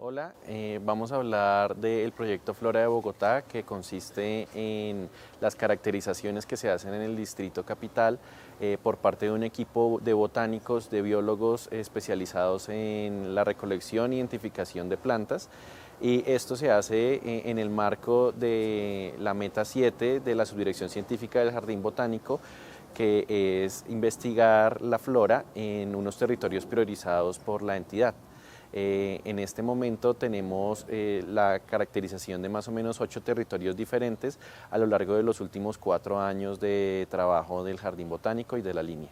Hola, vamos a hablar del proyecto Flora de Bogotá, que consiste en las caracterizaciones que se hacen en el Distrito Capital por parte de un equipo de botánicos, de biólogos especializados en la recolección e identificación de plantas. Y esto se hace en el marco de la Meta 7 de la Subdirección Científica del Jardín Botánico, que es investigar la flora en unos territorios priorizados por la entidad. En este momento tenemos la caracterización de más o menos 8 territorios diferentes a lo largo de los últimos 4 años de trabajo del Jardín Botánico y de la línea.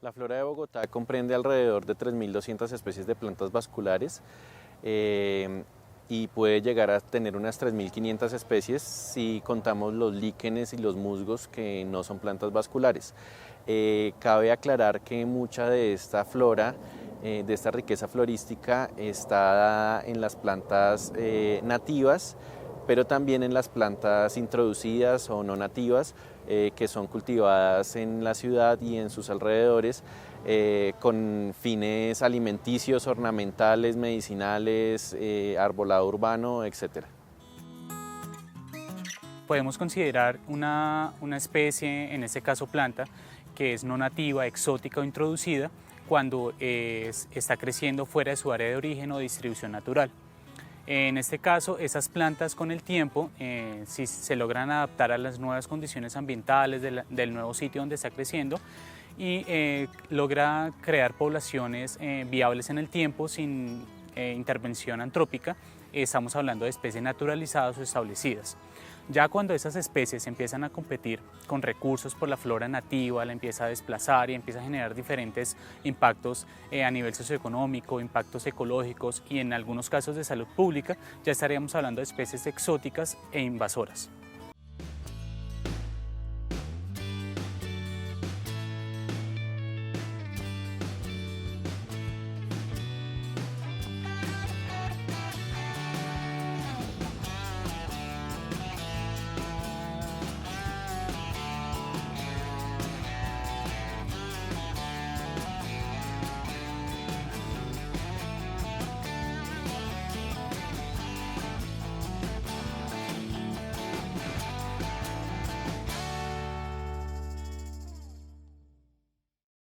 La flora de Bogotá comprende alrededor de 3.200 especies de plantas vasculares y puede llegar a tener unas 3.500 especies si contamos los líquenes y los musgos, que no son plantas vasculares. Cabe aclarar que mucha de esta flora, de esta riqueza florística, está en las plantas nativas, pero también en las plantas introducidas o no nativas, que son cultivadas en la ciudad y en sus alrededores con fines alimenticios, ornamentales, medicinales, arbolado urbano, etc. Podemos considerar una especie, en este caso planta, que es no nativa, exótica o introducida cuando está creciendo fuera de su área de origen o distribución natural. En este caso, esas plantas con el tiempo, si se logran adaptar a las nuevas condiciones ambientales del nuevo sitio donde está creciendo y logra crear poblaciones viables en el tiempo sin intervención antrópica, estamos hablando de especies naturalizadas o establecidas. Ya cuando esas especies empiezan a competir con recursos por la flora nativa, la empieza a desplazar y empieza a generar diferentes impactos a nivel socioeconómico, impactos ecológicos y en algunos casos de salud pública, ya estaríamos hablando de especies exóticas e invasoras.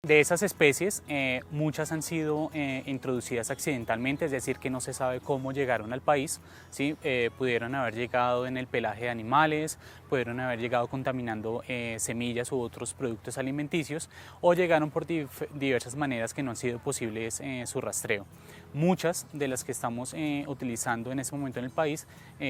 De esas especies, muchas han sido introducidas accidentalmente, es decir, que no se sabe cómo llegaron al país, ¿sí? Pudieron haber llegado en el pelaje de animales, pudieron haber llegado contaminando semillas u otros productos alimenticios, o llegaron por diversas maneras que no han sido posibles su rastreo. Muchas de las que estamos utilizando en este momento en el país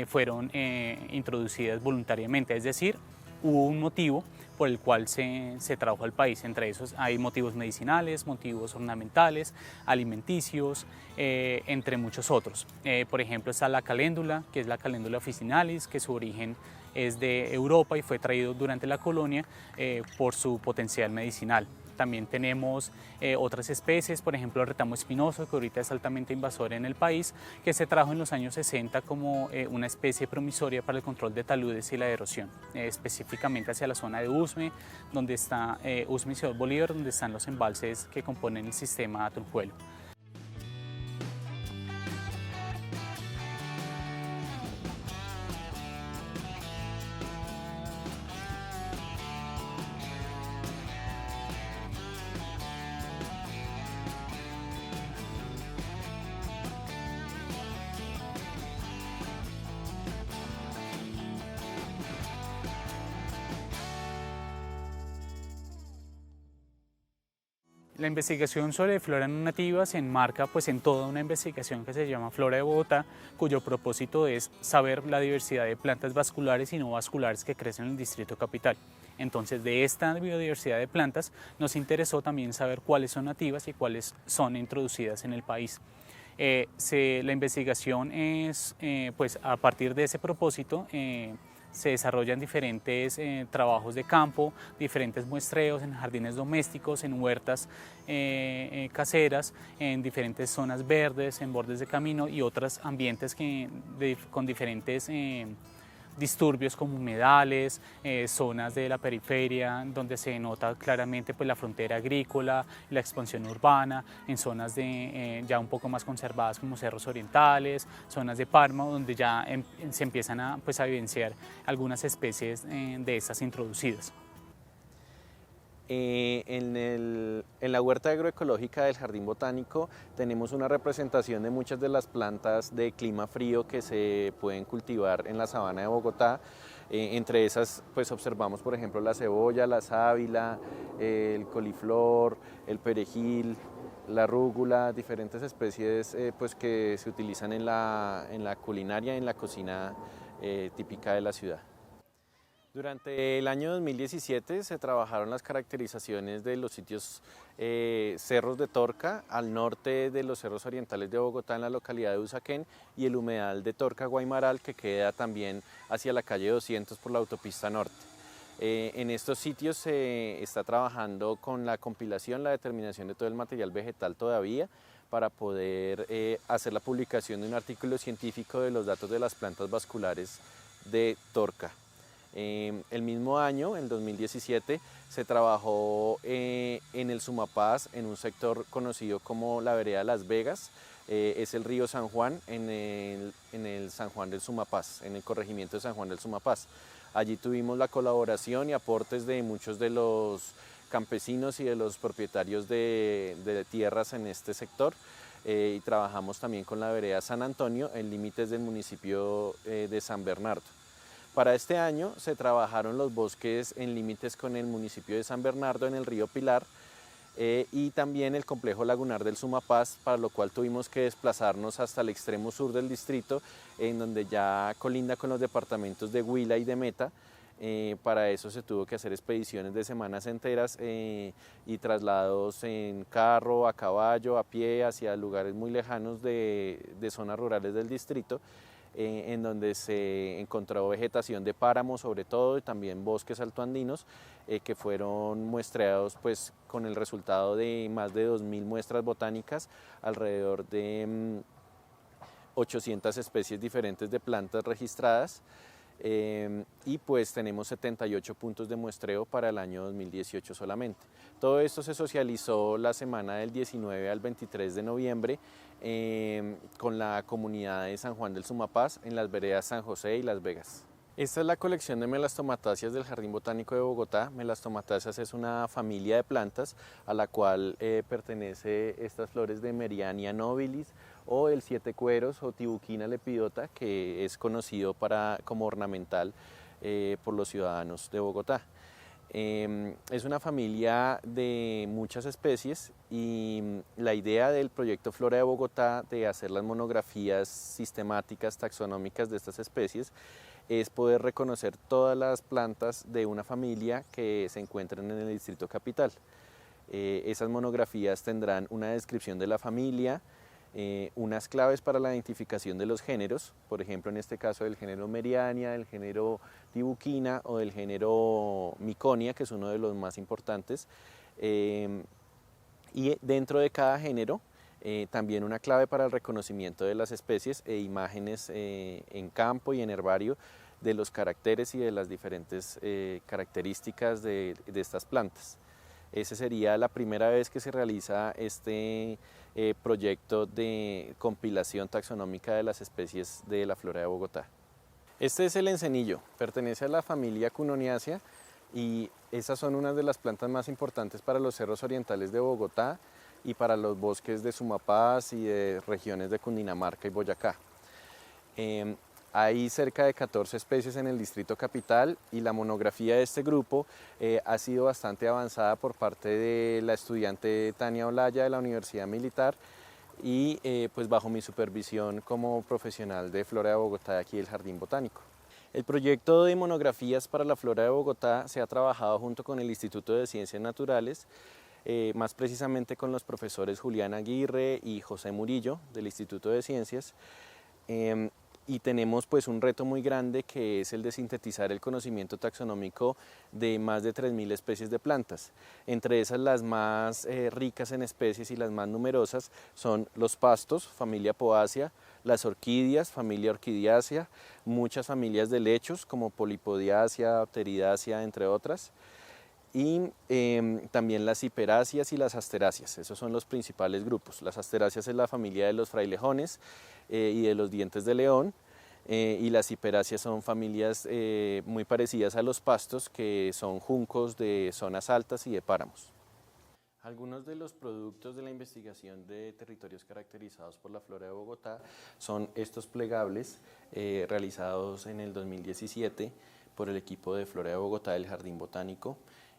fueron introducidas voluntariamente, es decir, hubo un motivo por el cual se trajo al país. Entre esos hay motivos medicinales, motivos ornamentales, alimenticios, entre muchos otros. Por ejemplo, está la caléndula, que es la Caléndula officinalis, que su origen es de Europa y fue traído durante la colonia por su potencial medicinal. También tenemos otras especies, por ejemplo el retamo espinoso, que ahorita es altamente invasor en el país, que se trajo en los años 60 como una especie promisoria para el control de taludes y la erosión, específicamente hacia la zona de Usme, donde está Usme y Ciudad Bolívar, donde están los embalses que componen el sistema Trunjuelo. La investigación sobre flora no nativa se enmarca en toda una investigación que se llama Flora de Bogotá, cuyo propósito es saber la diversidad de plantas vasculares y no vasculares que crecen en el Distrito Capital. Entonces, de esta biodiversidad de plantas nos interesó también saber cuáles son nativas y cuáles son introducidas en el país. La investigación es, a partir de ese propósito, se desarrollan diferentes trabajos de campo, diferentes muestreos en jardines domésticos, en huertas caseras, en diferentes zonas verdes, en bordes de camino y otros ambientes con diferentes disturbios como humedales, zonas de la periferia donde se nota claramente pues, la frontera agrícola, la expansión urbana, en zonas ya un poco más conservadas como cerros orientales, zonas de páramo donde ya se empiezan a evidenciar algunas especies de estas introducidas. En la huerta agroecológica del Jardín Botánico tenemos una representación de muchas de las plantas de clima frío que se pueden cultivar en la sabana de Bogotá. Entre esas pues observamos por ejemplo la cebolla, la sábila, el coliflor, el perejil, la rúgula, diferentes especies pues que se utilizan en la culinaria, en la cocina típica de la ciudad. Durante el año 2017 se trabajaron las caracterizaciones de los sitios Cerros de Torca, al norte de los Cerros Orientales de Bogotá en la localidad de Usaquén, y el humedal de Torca Guaymaral, que queda también hacia la calle 200 por la autopista norte. En estos sitios se está trabajando con la compilación, la determinación de todo el material vegetal todavía, para poder hacer la publicación de un artículo científico de los datos de las plantas vasculares de Torca. El mismo año, en 2017, se trabajó en el Sumapaz, en un sector conocido como la vereda Las Vegas. Es el río San Juan, en el San Juan del Sumapaz, en el corregimiento de San Juan del Sumapaz. Allí tuvimos la colaboración y aportes de muchos de los campesinos y de los propietarios de tierras en este sector. Y trabajamos también con la vereda San Antonio, en límites del municipio de San Bernardo. Para este año se trabajaron los bosques en límites con el municipio de San Bernardo en el río Pilar y también el complejo lagunar del Sumapaz, para lo cual tuvimos que desplazarnos hasta el extremo sur del distrito, en donde ya colinda con los departamentos de Huila y de Meta. Para eso se tuvo que hacer expediciones de semanas enteras y traslados en carro, a caballo, a pie, hacia lugares muy lejanos de zonas rurales del distrito, en donde se encontró vegetación de páramo sobre todo y también bosques altoandinos que fueron muestreados pues, con el resultado de más de 2.000 muestras botánicas, alrededor de 800 especies diferentes de plantas registradas. Y pues tenemos 78 puntos de muestreo para el año 2018 solamente. Todo esto se socializó la semana del 19 al 23 de noviembre con la comunidad de San Juan del Sumapaz en las veredas San José y Las Vegas. Esta es la colección de melastomatáceas del Jardín Botánico de Bogotá. Melastomatáceas es una familia de plantas a la cual pertenece estas flores de Meriania nobilis o el siete cueros o Tibuquina lepidota, que es conocido como ornamental por los ciudadanos de Bogotá. Es una familia de muchas especies y la idea del proyecto Flora de Bogotá de hacer las monografías sistemáticas taxonómicas de estas especies es poder reconocer todas las plantas de una familia que se encuentran en el Distrito Capital. Esas monografías tendrán una descripción de la familia, unas claves para la identificación de los géneros, por ejemplo en este caso del género Meriania, del género Tibuquina o del género Miconia, que es uno de los más importantes, y dentro de cada género también una clave para el reconocimiento de las especies e imágenes en campo y en herbario de los caracteres y de las diferentes características de estas plantas. Esa sería la primera vez que se realiza este proyecto de compilación taxonómica de las especies de la flora de Bogotá. Este es el encenillo, pertenece a la familia Cunoniaceae y esas son unas de las plantas más importantes para los cerros orientales de Bogotá y para los bosques de Sumapaz y de regiones de Cundinamarca y Boyacá. Hay cerca de 14 especies en el Distrito Capital y la monografía de este grupo ha sido bastante avanzada por parte de la estudiante Tania Olaya de la Universidad Militar y pues bajo mi supervisión como profesional de Flora de Bogotá de aquí del Jardín Botánico. El proyecto de monografías para la Flora de Bogotá se ha trabajado junto con el Instituto de Ciencias Naturales, más precisamente con los profesores Julián Aguirre y José Murillo del Instituto de Ciencias. y tenemos pues un reto muy grande que es el de sintetizar el conocimiento taxonómico de más de 3.000 especies de plantas. Entre esas las más ricas en especies y las más numerosas son los pastos, familia Poaceae, las orquídeas, familia Orquidiaceae, muchas familias de helechos como Polipodiaceae, Pteridaceae, entre otras, y también las hiperáceas y las asteráceas. Esos son los principales grupos. Las asteráceas es la familia de los frailejones y de los dientes de león, y las hiperáceas son familias muy parecidas a los pastos, que son juncos de zonas altas y de páramos. Algunos de los productos de la investigación de territorios caracterizados por la flora de Bogotá son estos plegables realizados en el 2017 por el equipo de Flora de Bogotá del Jardín Botánico,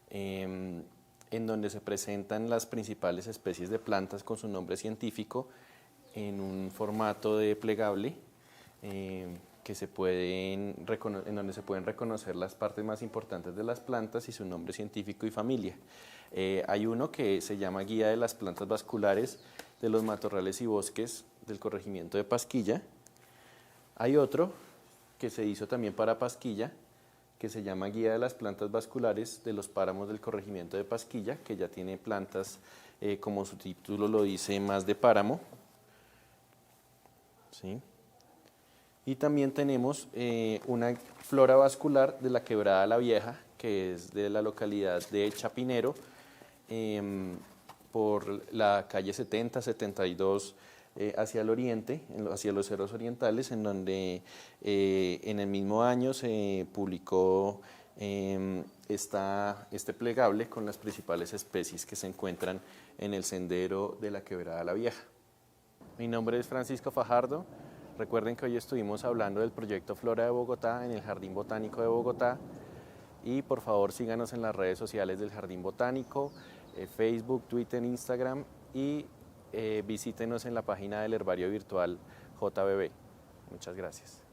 en donde se presentan las principales especies de plantas con su nombre científico en un formato de plegable en donde se pueden reconocer las partes más importantes de las plantas y su nombre científico y familia. Hay uno que se llama Guía de las plantas vasculares de los matorrales y bosques del corregimiento de Pasquilla. Hay otro que se hizo también para Pasquilla, que se llama Guía de las plantas vasculares de los páramos del corregimiento de Pasquilla, que ya tiene plantas, como su título lo dice, más de páramo. ¿Sí? Y también tenemos una flora vascular de la Quebrada La Vieja, que es de la localidad de Chapinero, por la calle 70, 72, hacia el oriente, hacia los cerros orientales, en donde en el mismo año se publicó este plegable con las principales especies que se encuentran en el sendero de la Quebrada La Vieja. Mi nombre es Francisco Fajardo. Recuerden que hoy estuvimos hablando del proyecto Flora de Bogotá en el Jardín Botánico de Bogotá, y por favor síganos en las redes sociales del Jardín Botánico, Facebook, Twitter, Instagram, y visítenos en la página del herbario virtual JBB. Muchas gracias.